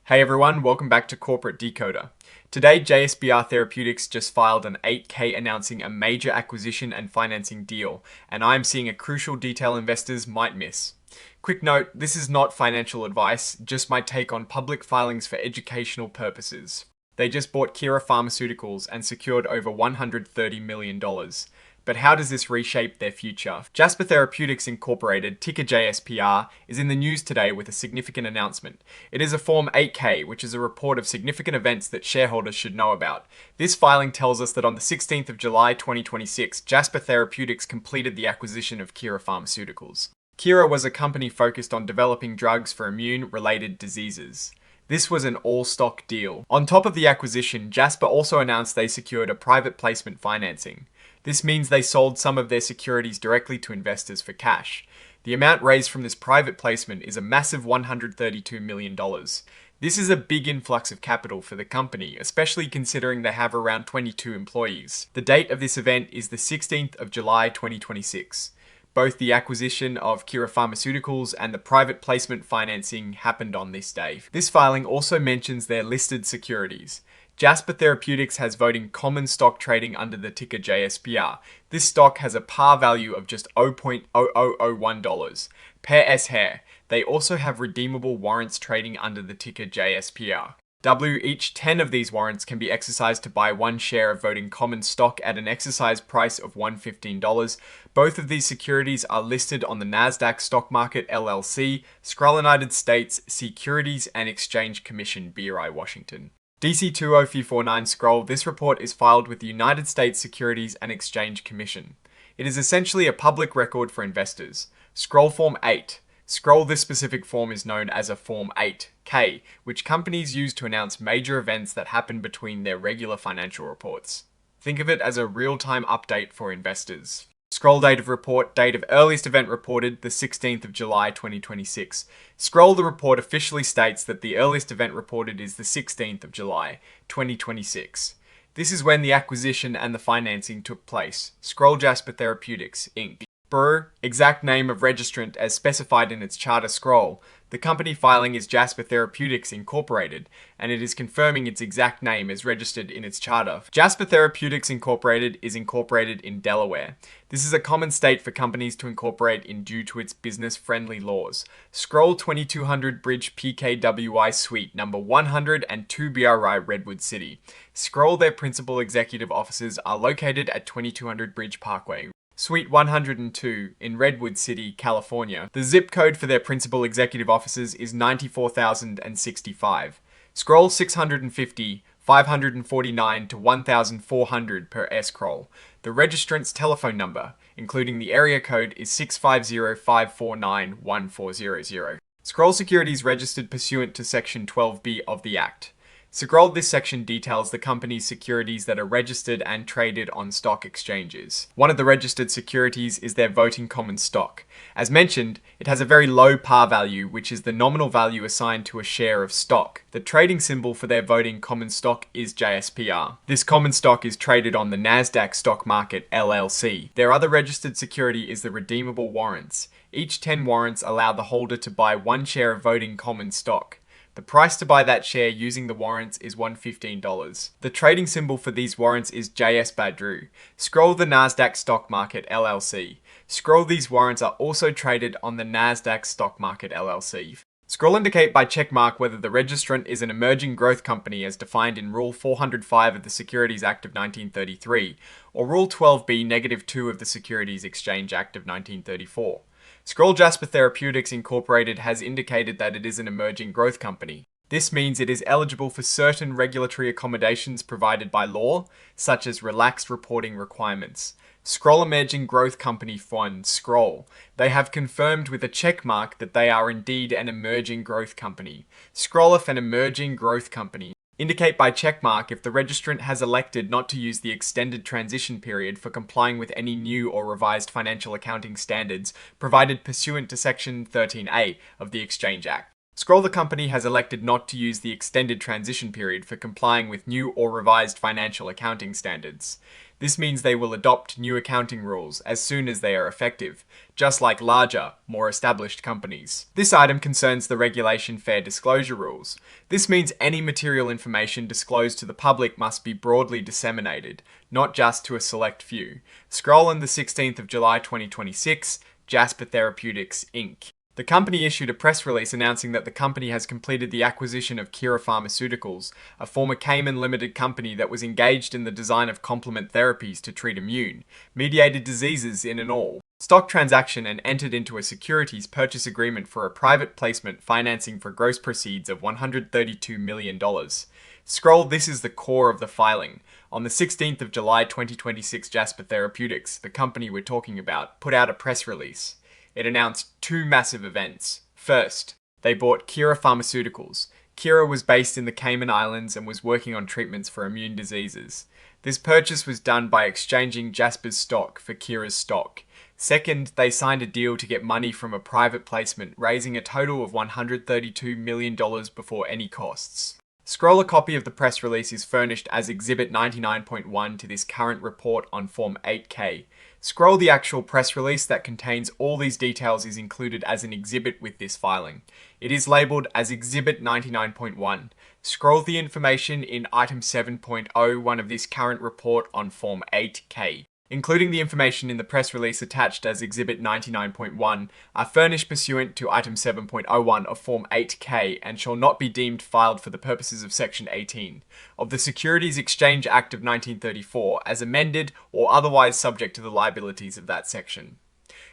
Hey everyone, welcome back to Corporate Decoder. Today, JSPR Therapeutics just filed an 8K announcing a major acquisition and financing deal, and I'm seeing a crucial detail investors might miss. Quick note, this is not financial advice, just my take on public filings for educational purposes. They just bought Kira Pharmaceuticals and secured over $130 million. But how does this reshape their future? Jasper Therapeutics Incorporated, ticker JSPR, is in the news today with a significant announcement. It is a Form 8K, which is a report of significant events that shareholders should know about. This filing tells us that on the 16th of July 2026, Jasper Therapeutics completed the acquisition of Kira Pharmaceuticals. Kira was a company focused on developing drugs for immune-related diseases. This was an all-stock deal. On top of the acquisition, Jasper also announced they secured a private placement financing. This means they sold some of their securities directly to investors for cash. The amount raised from this private placement is a massive $132 million. This is a big influx of capital for the company, especially considering they have around 22 employees. The date of this event is the 16th of July 2026. Both the acquisition of Kira Pharmaceuticals and the private placement financing happened on this day. This filing also mentions their listed securities. Jasper Therapeutics has voting common stock trading under the ticker JSPR. This stock has a par value of just $0.0001 per S-hair. They also have redeemable warrants trading under the ticker JSPR. Each 10 of these warrants can be exercised to buy one share of voting common stock at an exercise price of $115. Both of these securities are listed on the Nasdaq Stock Market LLC, United States Securities and Exchange Commission, BRI, Washington. DC 20349 scroll, this report is filed with the United States Securities and Exchange Commission. It is essentially a public record for investors. Scroll Form 8. Scroll, this specific form is known as a Form 8K, which companies use to announce major events that happen between their regular financial reports. Think of it as a real-time update for investors. Scroll date of report, date of earliest event reported, the 16th of July 2026. Scroll, the report officially states that the earliest event reported is the 16th of July 2026. This is when the acquisition and the financing took place. Scroll Jasper Therapeutics, Inc. Exact name of registrant as specified in its charter. Scroll. The company filing is Jasper Therapeutics Incorporated, and it is confirming its exact name as registered in its charter. Jasper Therapeutics Incorporated is incorporated in Delaware. This is a common state for companies to incorporate in due to its business-friendly laws. Scroll 2200 Bridge PKWI Suite number 102 BRI Redwood City. Scroll, their principal executive offices are located at 2200 Bridge Parkway, Suite 102 in Redwood City, California. The zip code for their principal executive offices is 94,065. Scroll 650, 549 to 1,400 per S-scroll. The registrant's telephone number, including the area code, is 650-549-1400. Scroll securities registered pursuant to Section 12B of the Act. Scroll, this section details the company's securities that are registered and traded on stock exchanges. One of the registered securities is their voting common stock. As mentioned, it has a very low par value, which is the nominal value assigned to a share of stock. The trading symbol for their voting common stock is JSPR. This common stock is traded on the Nasdaq Stock Market LLC. Their other registered security is the Redeemable Warrants. Each 10 warrants allow the holder to buy one share of voting common stock. The price to buy that share using the warrants is $115. The trading symbol for these warrants is JSPRW. Scroll the Nasdaq Stock Market LLC. Scroll, these warrants are also traded on the Nasdaq Stock Market LLC. Scroll, indicate by checkmark whether the registrant is an emerging growth company as defined in Rule 405 of the Securities Act of 1933 or Rule 12B-2 of the Securities Exchange Act of 1934. Scroll, Jasper Therapeutics Incorporated has indicated that it is an emerging growth company. This means it is eligible for certain regulatory accommodations provided by law, such as relaxed reporting requirements. Scroll, emerging growth company fund. Scroll. They have confirmed with a check mark that they are indeed an emerging growth company. Scroll, if an emerging growth company. Indicate by checkmark if the registrant has elected not to use the extended transition period for complying with any new or revised financial accounting standards provided pursuant to Section 13A of the Exchange Act. Scroll, the company has elected not to use the extended transition period for complying with new or revised financial accounting standards. This means they will adopt new accounting rules as soon as they are effective, just like larger, more established companies. This item concerns the Regulation Fair Disclosure rules. This means any material information disclosed to the public must be broadly disseminated, not just to a select few. Scroll on the 16th of July 2026, Jasper Therapeutics, Inc. The company issued a press release announcing that the company has completed the acquisition of Kira Pharmaceuticals, a former Cayman Limited company that was engaged in the design of complement therapies to treat immune-mediated diseases in an all-stock transaction and entered into a securities purchase agreement for a private placement financing for gross proceeds of $132 million. Scroll, this is the core of the filing. On the 16th of July 2026, Jasper Therapeutics, the company we're talking about, put out a press release. It announced two massive events. First, they bought Kira Pharmaceuticals. Kira was based in the Cayman Islands and was working on treatments for immune diseases. This purchase was done by exchanging Jasper's stock for Kira's stock. Second, they signed a deal to get money from a private placement, raising a total of $132 million before any costs. Scroll, a copy of the press release is furnished as Exhibit 99.1 to this current report on Form 8K. Scroll, the actual press release that contains all these details is included as an exhibit with this filing. It is labeled as Exhibit 99.1. Scroll the information in Item 7.01 of this current report on Form 8K. Including the information in the press release attached as Exhibit 99.1, are furnished pursuant to Item 7.01 of Form 8K and shall not be deemed filed for the purposes of Section 18 of the Securities Exchange Act of 1934 as amended or otherwise subject to the liabilities of that section.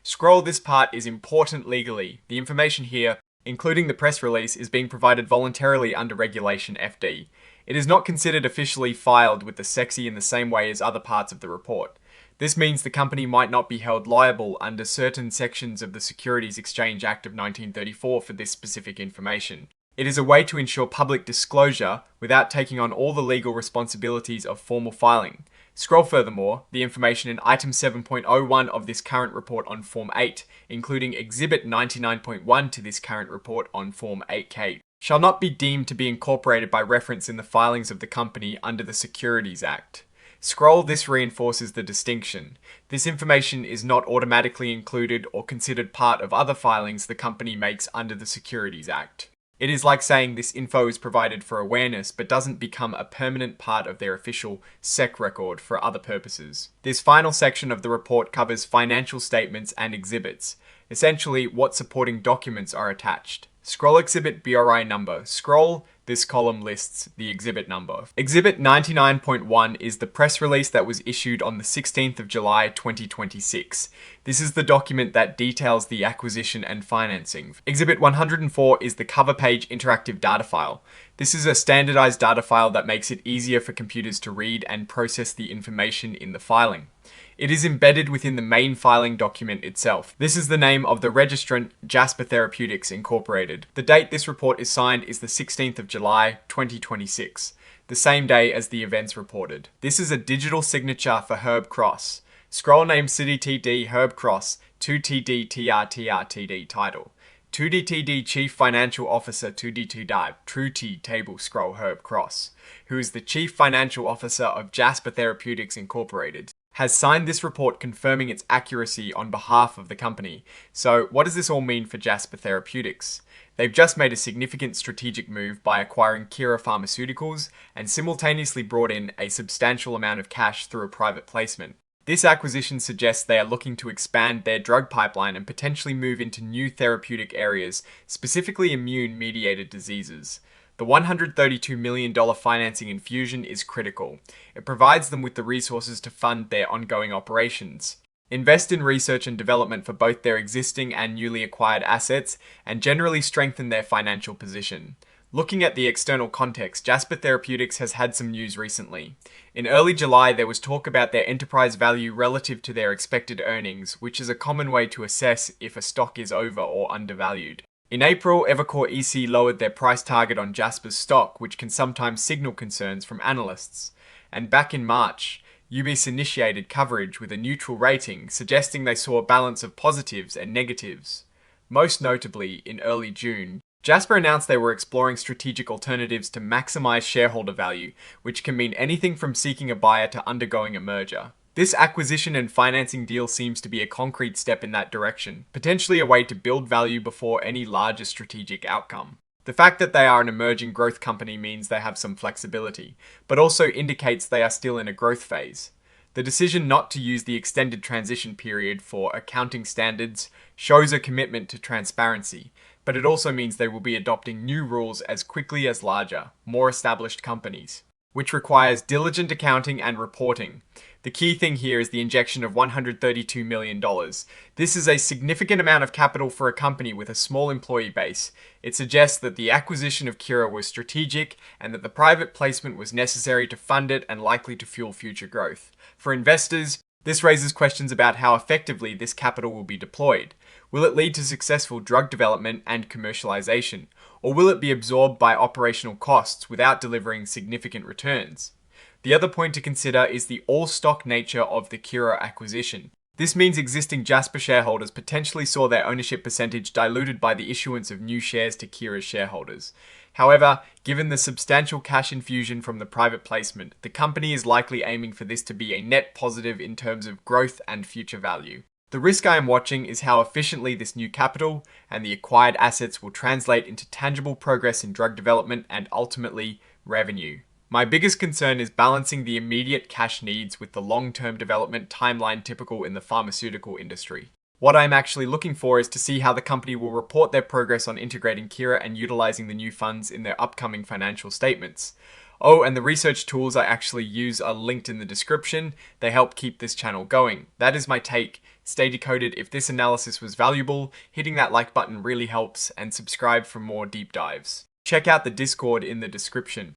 Scroll, this part is important legally. The information here, including the press release, is being provided voluntarily under Regulation FD. It is not considered officially filed with the SEC in the same way as other parts of the report. This means the company might not be held liable under certain sections of the Securities Exchange Act of 1934 for this specific information. It is a way to ensure public disclosure without taking on all the legal responsibilities of formal filing. Scroll furthermore, the information in Item 7.01 of this current report on Form 8, including Exhibit 99.1 to this current report on Form 8K, shall not be deemed to be incorporated by reference in the filings of the company under the Securities Act. Scroll, this reinforces the distinction. This information is not automatically included or considered part of other filings the company makes under the Securities Act. It is like saying this info is provided for awareness but doesn't become a permanent part of their official SEC record for other purposes. This final section of the report covers financial statements and exhibits, essentially what supporting documents are attached. Scroll, exhibit BRI number. Scroll, this column lists the exhibit number. Exhibit 99.1 is the press release that was issued on the 16th of July 2026. This is the document that details the acquisition and financing. Exhibit 104 is the cover page interactive data file. This is a standardized data file that makes it easier for computers to read and process the information in the filing. It is embedded within the main filing document itself. This is the name of the registrant, Jasper Therapeutics Incorporated. The date this report is signed is the 16th of July 2026, the same day as the events reported. This is a digital signature for Herb Cross. Scroll, name CDTD Herb Cross, 2TD TRTRTD title. 2DTD Chief Financial Officer 2D2 True T table scroll Herb Cross, who is the Chief Financial Officer of Jasper Therapeutics Incorporated, has signed this report confirming its accuracy on behalf of the company. So what does this all mean for Jasper Therapeutics? They've just made a significant strategic move by acquiring Kira Pharmaceuticals and simultaneously brought in a substantial amount of cash through a private placement. This acquisition suggests they are looking to expand their drug pipeline and potentially move into new therapeutic areas, specifically immune-mediated diseases. The $132 million financing infusion is critical. It provides them with the resources to fund their ongoing operations, invest in research and development for both their existing and newly acquired assets, and generally strengthen their financial position. Looking at the external context, Jasper Therapeutics has had some news recently. In early July, there was talk about their enterprise value relative to their expected earnings, which is a common way to assess if a stock is over or undervalued. In April, Evercore EC lowered their price target on Jasper's stock, which can sometimes signal concerns from analysts. And back in March, UBS initiated coverage with a neutral rating, suggesting they saw a balance of positives and negatives. Most notably, in early June, Jasper announced they were exploring strategic alternatives to maximize shareholder value, which can mean anything from seeking a buyer to undergoing a merger. This acquisition and financing deal seems to be a concrete step in that direction, potentially a way to build value before any larger strategic outcome. The fact that they are an emerging growth company means they have some flexibility, but also indicates they are still in a growth phase. The decision not to use the extended transition period for accounting standards shows a commitment to transparency, but it also means they will be adopting new rules as quickly as larger, more established companies, which requires diligent accounting and reporting. The key thing here is the injection of $132 million. This is a significant amount of capital for a company with a small employee base. It suggests that the acquisition of Kira was strategic and that the private placement was necessary to fund it and likely to fuel future growth. For investors, this raises questions about how effectively this capital will be deployed. Will it lead to successful drug development and commercialization, or will it be absorbed by operational costs without delivering significant returns? The other point to consider is the all-stock nature of the Kira acquisition. This means existing Jasper shareholders potentially saw their ownership percentage diluted by the issuance of new shares to Kira's shareholders. However, given the substantial cash infusion from the private placement, the company is likely aiming for this to be a net positive in terms of growth and future value. The risk I am watching is how efficiently this new capital and the acquired assets will translate into tangible progress in drug development and ultimately revenue. My biggest concern is balancing the immediate cash needs with the long-term development timeline typical in the pharmaceutical industry. What I'm actually looking for is to see how the company will report their progress on integrating Kira and utilizing the new funds in their upcoming financial statements. Oh, and the research tools I actually use are linked in the description. They help keep this channel going. That is my take. Stay decoded. If this analysis was valuable, hitting that like button really helps, and subscribe for more deep dives. Check out the Discord in the description.